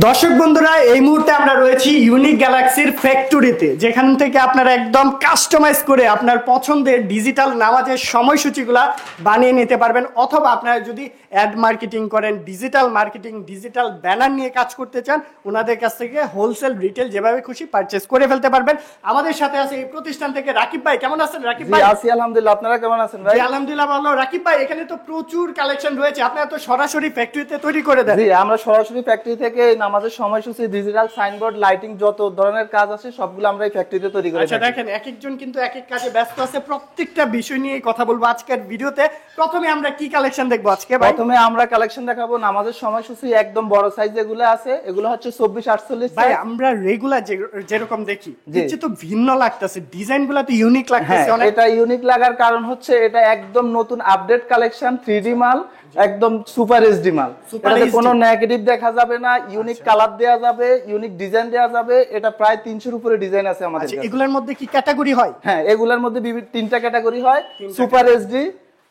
দর্শক বন্ধুরা, এই মুহূর্তে আমরা রয়েছি ইউনিক গ্যালাক্সির ফ্যাক্টরিতে, যেখান থেকে আপনারা একদম কাস্টমাইজ করে আপনার পছন্দের ডিজিটাল নামাজের সময়সূচিগুলা বানিয়ে নিতে পারবেন। অথবা আপনারা যদি অ্যাড মার্কেটিং করেন, ডিজিটাল মার্কেটিং, ডিজিটাল ব্যানার নিয়ে কাজ করতে চান, ওনাদের কাছ থেকে হোলসেল রিটেল যেভাবে খুশি পারচেস করে ফেলতে পারবেন। আমাদের সাথে আছে এই প্রতিষ্ঠান থেকে রাকিব ভাই। কেমন আছেন রাকিব ভাই? আছি আলহামদুলিল্লাহ, আপনারা কেমন আছেন ভাই? আলহামদুলিল্লাহ ভালো। রাকিব ভাই, এখানে তো প্রচুর কালেকশন রয়েছে, আপনারা তো সরাসরি ফ্যাক্টরিতে তৈরি করে দেন? জি, আমরা সরাসরি ফ্যাক্টরি থেকে নামাজের সময়সূচি, ডিজিটাল সাইনবোর্ড, লাইটিং, যত ধরনের কাজ আছে সবগুলো আমরা এই ফ্যাক্টরিতে তৈরি করে থাকি। আচ্ছা দেখেন, এক একজন কিন্তু এক এক কাজে ব্যস্ত আছে, প্রত্যেকটা বিষয় নিয়ে কথা বলবো আজকের ভিডিওতে। প্রথমে আমরা কি কালেকশন দেখবো আজকে ভাই? প্রথমে আমরা কালেকশন দেখাবো নামাজের সময়সূচি, একদম বড় সাইজ যেগুলো আছে এগুলো হচ্ছে 24-48 ভাই। আমরা রেগুলার যেরকম দেখি দেখছি তো ভিন্ন লাগতেছে, ডিজাইনগুলো তো ইউনিক লাগতেছে অনেক। এটা ইউনিক লাগার কারণ হচ্ছে এটা একদম নতুন আপডেট কালেকশন, 3D মাল, একদম সুপার এইচডি মাল। এটাতে কোনো নেগেটিভ দেখা যাবে না, ইউনিক কালার দেয়া যাবে, ইউনিক ডিজাইন দেয়া যাবে। এটা প্রায় 300 উপরে ডিজাইন আছে আমাদের কাছে। এগুলোর মধ্যে কি ক্যাটাগরি হয়? হ্যাঁ, এগুলোর মধ্যে তিনটা ক্যাটাগরি হয়, সুপার এইচডি,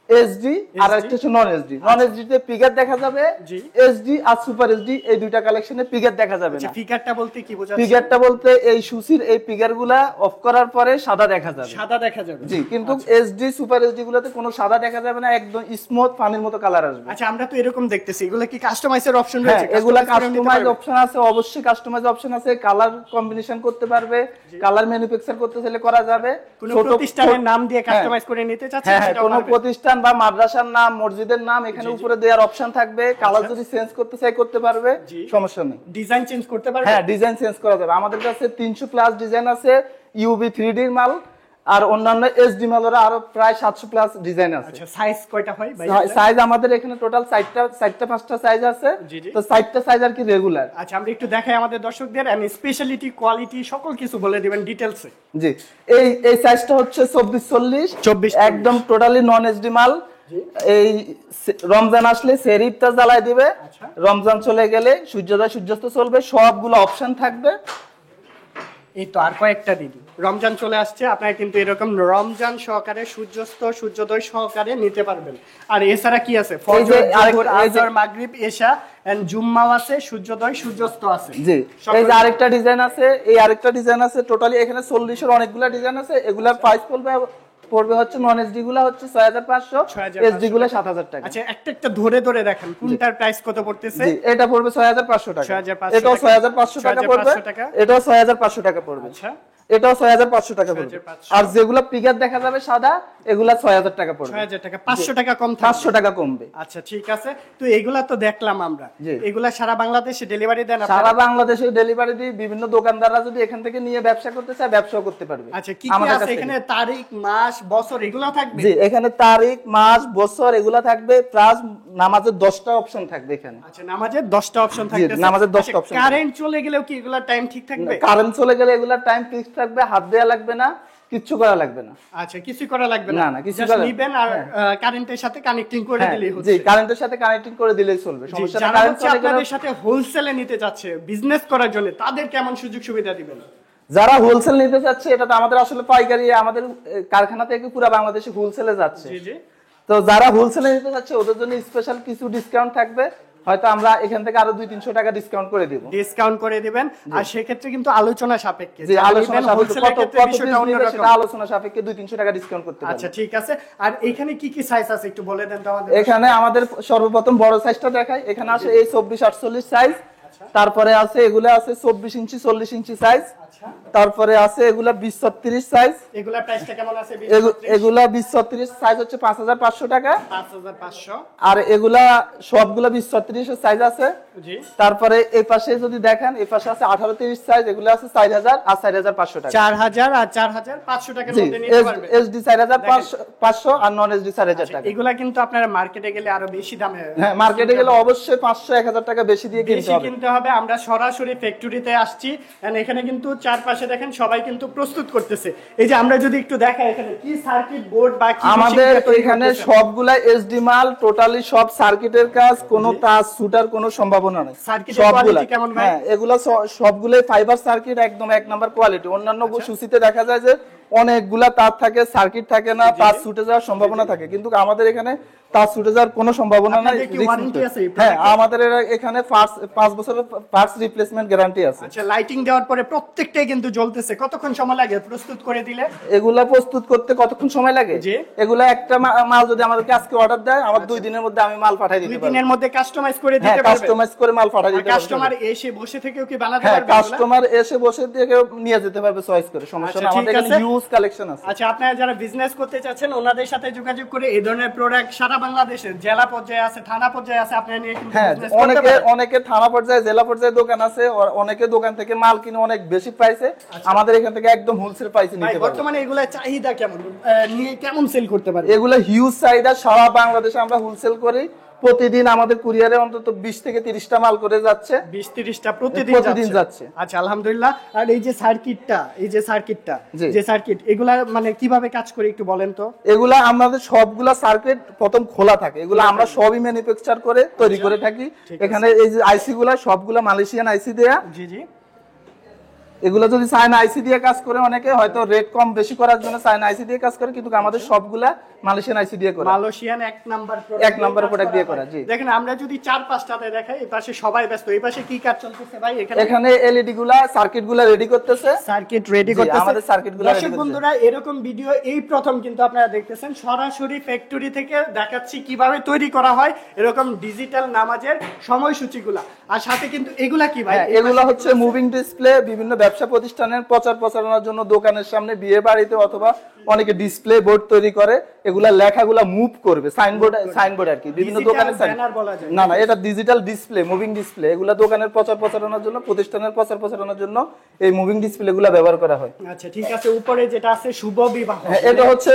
এইচডি আর একটা হচ্ছে নন এইচডি। নন এইচডি তে ফিগার দেখা যাবে, এইচডি আর সুপার এইচডি এই দুইটা কালেকশনে ফিগার দেখা যাবে না। ফিগারটা বলতে কি বোঝাচ্ছে? ফিগারটা বলতে এই সুসির এই ফিগারগুলা অফ করার পরে সাদা দেখা যাবে। সাদা দেখা যাবে, জি। কিন্তু এইচডি সুপার এইচডি গুলোতে কোনো সাদা দেখা যাবে না, একদম স্মুথ পানির মতো কালার আসবে। আচ্ছা, আমরা তো এরকম দেখতেছি, এগুলো কি কাস্টমাইজের অপশন রয়েছে? হ্যাঁ, এগুলা কাস্টমাইজ অপশন আছে, অবশ্যই কাস্টমাইজ অপশন আছে। কালার কম্বিনেশন করতে পারবে, কালার ম্যানুফ্যাকচার করতে চাইলে করা যাবে। কোনো প্রতিষ্ঠানের নাম দিয়ে কাস্টমাইজ করে নিতে চাচ্ছেন? হ্যাঁ, কোনো প্রতিষ্ঠান বা মাদ্রাসার নাম, মসজিদের নাম এখানে উপরে দেওয়ার অপশন থাকবে। কালার যদি চেঞ্জ করতে চাই করতে পারবে, সমস্যা নেই। ডিজাইন চেঞ্জ করতে পারবে? হ্যাঁ, ডিজাইন চেঞ্জ করা যাবে। আমাদের কাছে 300 প্লাস ডিজাইন আছে, ইউভি 3D মাল আর অন্যান্য এসডি মালের আরো প্রায় 700 প্লাস ডিজাইন আছে। আচ্ছা, সাইজ কয়টা হয় ভাই? সাইজ আমাদের এখানে টোটাল 4টা 5টা সাইজ আছে, তো 4টা সাইজ আর কি রেগুলার। আচ্ছা, আমরা একটু দেখাই আমাদের দর্শকদের, এন্ড স্পেশালিটি, কোয়ালিটি সকল কিছু বলে দিবেন ডিটেইলসে। জি, এই সাইজটা হচ্ছে 24-40, একদম টোটালি নন এসডি মাল। এই রমজান আসলে সেহরি ইফতার জ্বালায় দিবে, রমজান চলে গেলে সূর্যোদয় সূর্যাস্ত চলবে, সবগুলো অপশন থাকবে। এই তো আর কয়েকটা দিন রমজান চলে আসছে, আপনারা কিন্তু এরকম রমজান সহকারে সূর্যাস্ত সূর্যোদয় সহকারে নিতে পারবেন। আর এছাড়া কি আছে? ফজর, যোহর, আসর, মাগরিব, এশা এন্ড জুম্মা আছে, সূর্যোদয় সূর্যাস্ত আছে। জি, এই যে আরেকটা ডিজাইন আছে, এই আরেকটা ডিজাইন আছে। টোটালি এখানে 40 এর অনেকগুলা ডিজাইন আছে। এগুলার প্রাইস পড়বে হচ্ছে নন এসডি গুলা হচ্ছে 6500, এসডি গুলা 7000 টাকা। আচ্ছা, একটা ধরে ধরে দেখেন কোনটার প্রাইস কত পড়তেছে। জি, এটা পড়বে 6500 টাকা, 6500 এটাও 6500 টাকা পড়বে, এটাও 6500 টাকা পড়বে। আচ্ছা, এটাও 6500 টাকা পড়বে। আর যেগুলো ফিগার দেখা যাবে সাদা, এগুলা 6000 টাকা পড়বে। 6000 টাকা, 500 টাকা কম, 500 টাকা কমবে। আচ্ছা, ঠিক আছে। তো এগুলা তো দেখলাম আমরা, এগুলা সারা বাংলাদেশে ডেলিভারি দেন আপনারা? সারা বাংলাদেশে ডেলিভারি দিই। বিভিন্ন দোকানদাররা যদি এখান থেকে নিয়ে ব্যবসা করতে চায়, ব্যবসাও করতে পারবে। আচ্ছা, কি কি আছে এখানে? তারিখ, মাস, বছর এগুলা থাকবে? জি, এখানে তারিখ, মাস, বছর এগুলা থাকবে, প্লাস নামাজের 10টা অপশন থাকবে এখানে। আচ্ছা, নামাজের 10টা অপশন থাকবে। নামাজের 10টা অপশন। কারেন্ট চলে গেলেও কি এগুলা টাইম ঠিক থাকবে? কারেন্ট চলে গেলে এগুলা টাইম ফিক্স থাকবে, হাত দেয়া লাগবে না, কিচ্ছু করা লাগবে না। আচ্ছা, কিছু করা লাগবে না? না, কিছু করা নিবেন আর কারেন্টের সাথে কানেক্টিং করে দিলেই হচ্ছে। জি, কারেন্টের সাথে কানেক্টিং করে দিলেই চলবে, সমস্যা নেই। কারেন্ট চলে গেলে আপনাদের সাথে হোলসেলে নিতে যাচ্ছে বিজনেস করার জন্য, তাদের কেমন সুযোগ সুবিধা দিবেন? যারা হোলসেল নিতে চাচ্ছে, এটা তো আমাদের আসলে পাইকারি, আমাদের কারখানা থেকে পুরো বাংলাদেশে হোলসেলে যাচ্ছে। জি জি। তো যারা হোলসেলে নিতে চাচ্ছে ওদের জন্য স্পেশাল কিছু ডিসকাউন্ট থাকবে, হয়তো আমরা এখান থেকে আরো 200-300 টাকা ডিসকাউন্ট করে দিব। ডিসকাউন্ট করে দিবেন, আর সেক্ষেত্রে কিন্তু আলোচনা সাপেক্ষে। জি, আলোচনা সাপেক্ষে সেটা আলোচনা সাপেক্ষে 200-300 টাকা ডিসকাউন্ট করতে পারবেন। আচ্ছা, ঠিক আছে। আর এখানে কি কি সাইজ আছে একটু বলে দেন তো আমাদের। এখানে আমাদের সর্বপ্রথম বড় সাইজটা দেখাই। এখানে আছে এই 24-48 সাইজ, তারপরে আছে এগুলা আছে 24 ইঞ্চি 40 ইঞ্চি সাইজ, তারপরে আছে এগুলা 20-36 সাইজ। এগুলা প্রাইসটা কেমন আছে? এগুলা 20-36 সাইজ হচ্ছে 5500 টাকা। 5500। আর এগুলা সবগুলা 20-36 এর সাইজ আছে। জি। তারপরে এই পাশে যদি দেখেন, এই পাশে আছে 18-30 সাইজ, এগুলা আছে 4000 আর 4500 টাকা। 4000 আর 4500 টাকার মধ্যে নিতে পারবেন। এসডি 4500 আর নন এসডি 4000 টাকা। এগুলা কিন্তু আপনারা মার্কেটে গেলে আরো বেশি দামে। হ্যাঁ, মার্কেটে গেলে অবশ্যই 500-1000 টাকা বেশি দিয়ে কিনতে হবে। আমরা সরাসরি ফ্যাক্টরিতে আসছি, এন্ড এখানে কিন্তু চারপাশে দেখেন সবাই কিন্তু প্রস্তুত করতেছে। এই যে আমরা যদি একটু দেখাই, এখানে কি সার্কিট বোর্ড বা কি আমাদের এখানে সবগুলা এসডি মাল, টোটালি সব সার্কিটের কাজ, কোনো টাচ শুটার কোনো সম্ভাবনা নাই। সার্কিটের কোয়ালিটি কেমন ভাই? হ্যাঁ, এগুলা সবগুলাই ফাইবার সার্কিট, একদম এক নাম্বার কোয়ালিটি। অন্যান্য সুসিতে দেখা যায় যে অনেকগুলা তার থাকে, সার্কিট থাকে না, তার ছুটে যাওয়ার সম্ভাবনা থাকে, কিন্তু আমাদের এখানে তার ছুটে যাওয়ার কোনো সম্ভাবনা নাই। আপনাদের কি ওয়ারেন্টি আছে এই হ্যাঁ, product-এ? আমাদের এখানে 5 বছরের পার্টস রিপ্লেসমেন্ট গ্যারান্টি আছে। আচ্ছা, লাইটিং দেওয়ার পরে প্রত্যেকটাই কিন্তু জ্বলতেছে, কতক্ষণ সময় লাগে প্রস্তুত করে দিলে? এগুলা প্রস্তুত করতে কতক্ষণ সময় লাগে? জি। এগুলা একটা মাল যদি আমাদেরকে আজকে অর্ডার দেয়, আমার 2 দিনের মধ্যে আমি মাল পাঠিয়ে দিতে 2 পারবো। দিনের মধ্যে কাস্টমাইজ করে হ্যাঁ, দিতে পারবে? কাস্টমাইজ করে মাল পাঠিয়ে দিতে পারবো। কাস্টমার এসে বসে থেকেও কি বানাতে হ্যাঁ, পারবে এগুলা? কাস্টমার এসে বসে থেকে নিয়ে যেতে পারবে চয়েস করে, সমস্যা আচ্ছা, নেই, আমাদের ঠিক এখানে আছে। হিউজ কালেকশন আছে। আচ্ছা, আপনারা যারা বিজনেস করতে চাচ্ছেন ওনাদের সাথে যোগাযোগ করে এই ধরনের প্রোডাক্ট সারা বাংলাদেশে জেলা পর্যায়ে আছে, থানা পর্যায়ে আছে, আপনারা নিয়ে কিন্তু হ্যাঁ, business করতে অনেকে পারেন। অনেকে থানা পর্যায়ে, জেলা পর্যায়ে দোকান আছে, অনেকে দোকান থেকে মাল কিনে অনেক বেশি প্রাইসে, আমাদের এখান থেকে একদম হোলসেল প্রাইসে ভাই, নিতে পারবে। বর্তমানে এগুলা চাহিদা কেমন, নিয়ে কেমন সেল করতে পারবে? এগুলো হিউজ চাহিদা, সারা বাংলাদেশে আমরা হোলসেল করি। প্রতিদিন আমাদের কুরিয়ারে অন্তত 20 থেকে 30টা মাল করে যাচ্ছে। 20-30টা প্রতিদিন যাচ্ছে। আচ্ছা, আলহামদুলিল্লাহ। আর এই যে সার্কিটটা, জি। যে সার্কিট, এগুলা মানে কিভাবে কাজ করে একটু বলেন তো? এগুলা আমাদের সবগুলা সার্কিট প্রথম খোলা থাকে, এগুলা আমরা সবই ম্যানুফ্যাকচার করে তৈরি করে থাকি। এখানে এই যে আইসি গুলা সবগুলা মালয়েশিয়ান আইসি দেয়া। জি জি। এগুলা যদি চায়না আইসি দিয়ে কাজ করে, অনেকে হয়তো রেট কম বেশি করার জন্য চায়না আইসি দিয়ে কাজ করে, কিন্তু আমাদের সবগুলা মালয়েশিয়ান আইসি দিয়ে করে। মালয়েশিয়ান এক নাম্বার প্রোডাক্ট দিয়ে করা। জি, দেখেন আমরা যদি 4-5টাতে দেখাই, এই পাশে সবাই ব্যস্ত, এই পাশে কি কাজ চলতেছে ভাই? এখানে এলইডি গুলা, সার্কিট গুলা রেডি করতেছে, সার্কিট রেডি জি, করতেছে। আমাদের সার্কিট গুলা দর্শক ready বন্ধুরা, এরকম ভিডিও এই প্রথম কিন্তু আপনারা দেখতেছেন, সরাসরি ফ্যাক্টরি থেকে দেখাচ্ছি কিভাবে তৈরি করা হয় এরকম ডিজিটাল নামাজের সময়সূচিগুলা। আর সাথে কিন্তু এগুলা কি ভাই? হ্যাঁ, এগুলা হচ্ছে মুভিং ডিসপ্লে, বিভিন্ন ব্যবসা প্রতিষ্ঠানের প্রচার প্রচারণার জন্য, দোকানের সামনে, বিয়ে বাড়িতে, অথবা অনেকে ডিসপ্লে বোর্ড তৈরি করে, এগুলা লেখাগুলা মুভ করবে, সাইনবোর্ড আর কি, বিভিন্ন দোকানের ব্যানার বলা যায়। না, এটা ডিজিটাল ডিসপ্লে, মুভিং ডিসপ্লে। এগুলা দোকানের প্রচার প্রচারণার জন্য, প্রতিষ্ঠানের প্রচার প্রচারণার জন্য এই মুভিং ডিসপ্লে গুলা ব্যবহার করা হয়। আচ্ছা, ঠিক আছে। উপরে যেটা আছে শুভ বিবাহ, এটা হচ্ছে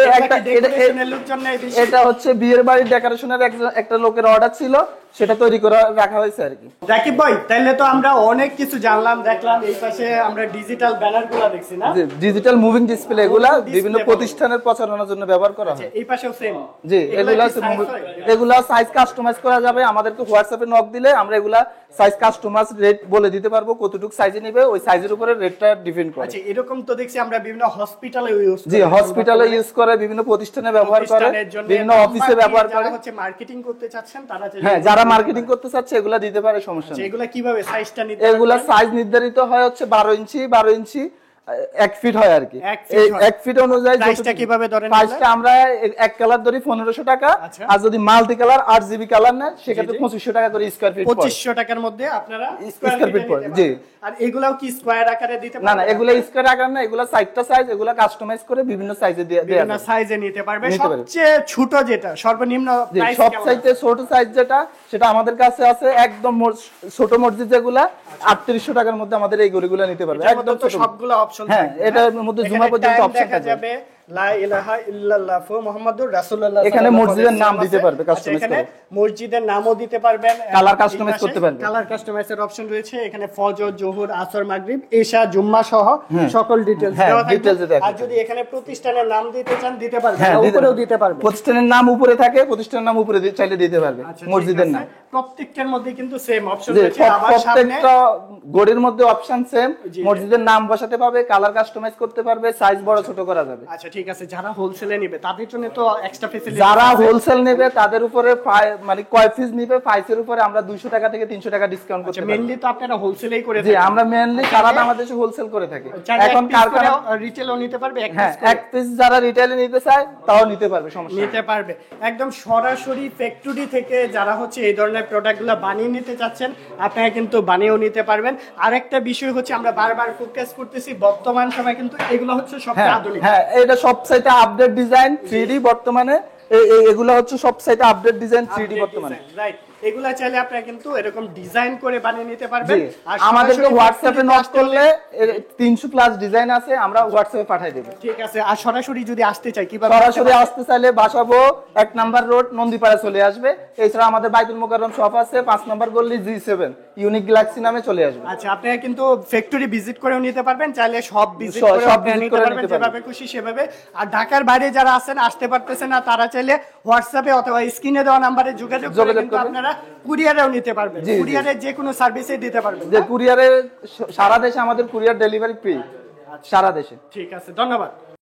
ডেকোরেশনের লোক জন্য এটা হচ্ছে বিয়ের বাড়ির ডেকোরেশনের একটা লোকের অর্ডার ছিল, সেটা তৈরি করে রাখা হয়েছে আর কি। রাকিব ভাই, তাইলে তো আমরা অনেক কিছু জানলাম, দেখলাম। এই পাশে আমরা ডিজিটাল ব্যানারগুলো দেখছি না? ডিজিটাল মুভিং ডিসপ্লে এগুলা বিভিন্ন প্রতিষ্ঠানের প্রচারণার জন্য ব্যবহার করা হয়। এই পাশেও সেম। জি, এগুলা সাইজ কাস্টমাইজ করা যাবে। আমাদেরকে হোয়াটসঅ্যাপে নক দিলে আমরা এগুলা সাইজ কাস্টমাইজ রেট বলে দিতে পারবো, কতটুকু সাইজে নেবে, ওই সাইজের উপরে রেটটা ডিপেন্ড করে। আচ্ছা, এরকম তো দেখছি আমরা বিভিন্ন হসপিটালে ইউজ করি। জি, হসপিটালে ইউজ করে, বিভিন্ন প্রতিষ্ঠানে ব্যবহার করে, বিভিন্ন অফিসে ব্যবহার করে। যারা হচ্ছে মার্কেটিং করতে চাচ্ছেন তারা হ্যাঁ, যারা মার্কেটিং করতে চাচ্ছে এগুলা দিতে পারে, সমস্যা নেই। এগুলা কিভাবে সাইজটা নিতে? এগুলা সাইজ নির্ধারিত হয় হচ্ছে 12 ইঞ্চি 1 ফিট হয় আর কি। এই 1 ফিট অনুযায়ী প্রাইসটা কিভাবে ধরেন? প্রাইসটা আমরা এক কালার ধরি 1500 টাকা, আচ্ছা। আর যদি মাল্টি কালার 8 GB কালার নেয় সেক্ষেত্রে 2500 টাকা করে স্কয়ার ফিট পড়ে। 2500 টাকার মধ্যে আপনারা স্কয়ার ফিট পড়ে। জি। আর এগুলাও কি স্কয়ার আকারে দিতে না পারবেন? না, এগুলা স্কয়ার আকার না, এগুলা 60টা সাইজ, এগুলা কাস্টমাইজ করে বিভিন্ন সাইজে দেয়া বিভিন্ন যাবে। সাইজে নিতে পারবে। নিতে পারবে। সবচেয়ে ছোট যেটা সর্বনিম্ন জি, প্রাইস সব কেমন? চাইতে ছোট সাইজ যেটা, সেটা আমাদের কাছে আছে একদম ছোট মসজিদ যেগুলা 3800 টাকার মধ্যে আমাদের এই গড়িগুলো নিতে পারবে, এটার একদম মধ্যে তো ছোট। সবগুলো অপশন হ্যাঁ, থাকবে, এটার হ্যাঁ? মধ্যে এখানে জুমা পর্যন্ত time অপশন দেখা থাকবে। যাবে, লা ইলাহা ইল্লাল্লাহ মুহাম্মাদুর রাসূলুল্লাহ। এখানে মসজিদের নাম আছে। দিতে পারবে, আচ্ছা, কাস্টমাইজ এখানে করে। মসজিদের নামও দিতে পারবেন, কালার কাস্টমাইজ করতে পারবে। কালার কাস্টমাইজের অপশন রয়েছে এখানে। ফজর, জোহর, আসর, মাগরিব, এশা, জুম্মা সহ সকল ডিটেইলস হ্যাঁ, দেওয়া details থাকবে। দেওয়া আর যদি এখানে প্রতিষ্ঠানের নাম দিতে চান দিতে পারবেন, হ্যাঁ, উপরেও দিতে পারবেন। প্রতিষ্ঠানের নাম উপরে থাকে, প্রতিষ্ঠানের নাম উপরে চাইলে দিতে পারবে, আচ্ছা, মসজিদের ঠিক নাম। আছে। প্রত্যেকটার মধ্যে কিন্তু সেম অপশন যে রয়েছে। আবার সামনে প্রত্যেকটা গড়ির মধ্যে অপশন সেম, জি। মসজিদের নাম বসাতে পারবে, কালার কাস্টমাইজ করতে পারবে, সাইজ বড় ছোট করা যাবে। আচ্ছা, ঠিক আছে। যারা হোলসেলে নেবে তাদের জন্য তো এক্সট্রা ফ্যাসিলিটি। যারা হোলসেল নেবে তাদের উপরে মানে কয় পিস নিবে, প্রাইসের উপরে আমরা 200 টাকা থেকে 300 টাকা ডিসকাউন্ট করতে পারি। মেইনলি তো আপনারা হোলসেলেই করে জি, থাকেন। আমরা মেইনলি সারা বাংলাদেশে হোলসেল করে থাকি। এখন এখন কারখানা রিটেলও নিতে পারবে, এক হ্যাঁ, piece করে এক পিস যারা রিটেইলে নিতে চায় তাও নিতে পারবে, সমস্যা নেই। নিতে পারবে। একদম সরাসরি ফ্যাক্টরি থেকে যারা হচ্ছে এই ধরনের প্রোডাক্টগুলো বানিয়ে নিতে চাচ্ছেন আপনারা কিন্তু বানিয়েও নিতে পারবেন। আরেকটা বিষয় হচ্ছে আমরা বারবার ফোকাস করতেছি, বর্তমান সময় কিন্তু এগুলো হচ্ছে সবচেয়ে হ্যাঁ আধুনিক। হ্যাঁ, এটা সবচাইতে আপডেট ডিজাইন 3D বর্তমানে। এগুলো হচ্ছে সবচাইতে আপডেট ডিজাইন 3D বর্তমানে। রাইট, এগুলা চাইলে আপনারা কিন্তু এরকম ডিজাইন করে বানিয়ে নিতে পারবেন। জি, আর আমাদেরকে সরাসরি হোয়াটসঅ্যাপে factory নক আসতে করলে 300 প্লাস ডিজাইন আছে, আমরা হোয়াটসঅ্যাপে পাঠিয়ে দেব। ঠিক আছে। আর সরাসরি যদি আসতে চাই কিভাবে? সরাসরি আসতে চাইলে বাসাবো 1 নাম্বার রোড নন্দীপাড়া চলে আসবে। এছাড়া আমাদের বাইতুল মোকাররম শপ আছে 5 নাম্বার গলি G7 ইউনিক গ্যালাক্সি নামে চলে আসবে। আচ্ছা, আপনারা কিন্তু ফ্যাক্টরি ভিজিট করেও নিতে পারবেন, চাইলে সব ভিজিট সব করে visit নিতে করে পারবেন, নিতে পারবেন। যেভাবে খুশি সেভাবে। আর ঢাকার বাইরে যারা আছেন আসতে পারতেছেন না, তারা চাইলে হোয়াটসঅ্যাপে অথবা স্ক্রিনে দেওয়া নাম্বারে যোগাযোগ করে কিন্তু করবেন। আপনারা কুরিয়ারেও নিতে পারবেন। জি, জি। কুরিয়ারের যে কোনো সার্ভিসে দিতে পারবেন। যে কুরিয়ারে সারা দেশে আমাদের কুরিয়ার ডেলিভারি ফ্রি, সারা দেশে। ঠিক আছে, ধন্যবাদ।